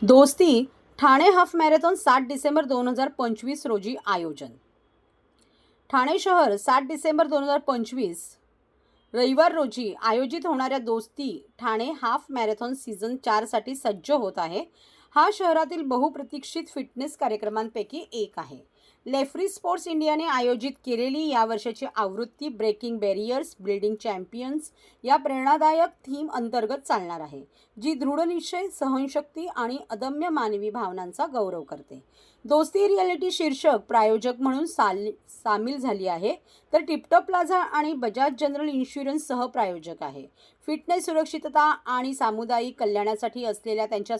दोस्ती Thane half marathon 7 December 2025 रोजी आयोजन। ठाणे शहर 7 डिसेंबर 2025 रविवार रोजी आयोजित होणाऱ्या दोस्ती ठाणे हाफ मॅरेथॉन सीझन 4 साठी सज्ज होत आहे। हा शहरातील बहुप्रतीक्षित फिटनेस कार्यक्रमांपैकी एक आहे। लेफ्री स्पोर्ट्स इंडियाने आयोजित केलेली या वर्षाची आवृत्ती ब्रेकिंग बॅरियर्स बिल्डिंग चॅम्पियन्स या प्रेरणादायक थीम अंतर्गत चालणार आहे, जी दृढनिश्चय, सहनशक्ती आणि अदम्य मानवी भावनांचा गौरव करते। दोस्ती रियालिटी शीर्षक प्रायोजक म्हणून सामील झाली आहे, तर टिपटॉप प्लाझा आणि बजाज जनरल इन्शुरन्स सह प्रायोजक आहे। फिटनेस, सुरक्षितता आणि सामुदायिक कल्याणासाठी असलेल्या त्यांच्या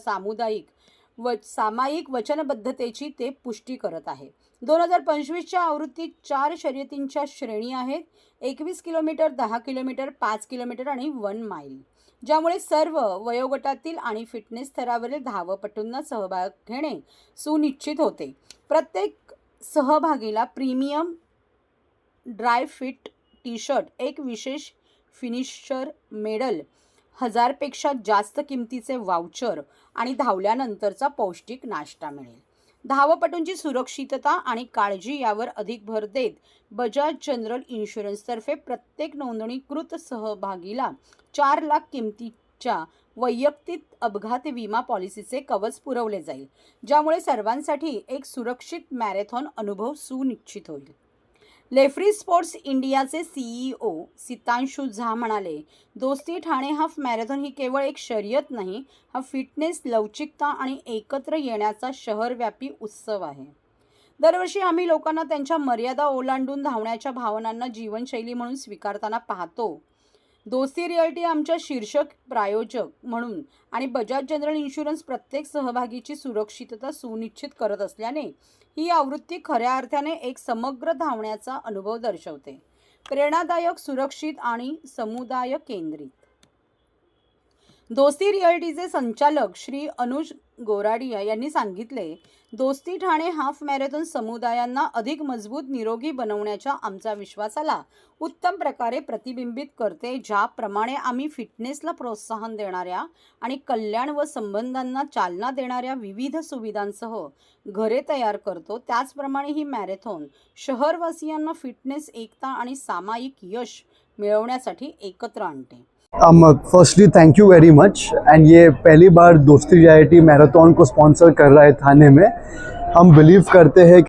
सामायिक वचनबद्धतेची ते पुष्टी करत आहे। 2025च्या आवृत्तीत 4 शर्यतींच्या श्रेणी आहेत: 21 किलोमीटर, 10 किलोमीटर, 5 किलोमीटर आणि 1 माईल, ज्यामुळे सर्व वयोगटातील आणि फिटनेस स्तरावरील धावपटूंना सहभाग घेणे सुनिश्चित होते। प्रत्येक सहभागीला premium dry fit T shirt, एक विशेष फिनिशर मेडल, 1000 पेक्षा जास्त किमतीचे वाउचर आणि धावल्यानंतरचा पौष्टिक नाश्ता मिळेल। धावपटूंची सुरक्षितता आणि काळजी यावर अधिक भर देत बजाज जनरल इन्शुरन्सतर्फे प्रत्येक नोंदणीकृत सहभागीला 4 लाख किमतीच्या वैयक्तिक अपघात विमा पॉलिसीचे कवच पुरवले जाईल, ज्यामुळे सर्वांसाठी एक सुरक्षित मॅरेथॉन अनुभव सुनिश्चित होईल। लेफ्री स्पोर्ट्स इंडियाचे CEO सितांशु झा म्हणाले, दोस्ती ठाणे हाफ मॅरेथॉन ही केवळ एक शर्यत नाही, हा फिटनेस, लवचिकता आणि एकत्र येण्याचा शहरव्यापी उत्सव आहे। दरवर्षी आम्ही लोकांना त्यांच्या मर्यादा ओलांडून धावण्याच्या भावनांना जीवनशैली म्हणून स्वीकारताना पाहतो। दोस्ती रियालिटी आमच्या शीर्षक प्रायोजक म्हणून आणि बजाज जनरल इन्शुरन्स प्रत्येक सहभागीची सुरक्षितता सुनिश्चित करत असल्याने ही आवृत्ती खऱ्या अर्थाने एक समग्र धावण्याचा अनुभव दर्शवते, प्रेरणादायक, सुरक्षित आणि समुदाय केंद्रित। दोस्ती रियालिटीचे संचालक श्री अनुज गोराडिया यांनी सांगितले, दोस्ती ठाणे हाफ मॅरेथॉन समुदायांना अधिक मजबूत, निरोगी बनवण्याच्या आमच्या विश्वासाला उत्तम प्रकारे प्रतिबिंबित करते। ज्याप्रमाणे आम्ही फिटनेसला प्रोत्साहन देणाऱ्या आणि कल्याण व संबंधांना चालना देणाऱ्या विविध सुविधांसह घरे तयार करतो, त्याचप्रमाणे ही मॅरेथॉन शहरवासियांना फिटनेस, एकता आणि सामायिक यश मिळवण्यासाठी एकत्र आणते। Firstly thank you very much. End ये पहली बार दोस्ती रियलिटी मैराथन को स्पॉन्सर कर रहा है थाने में। हम बिलीव करते हैं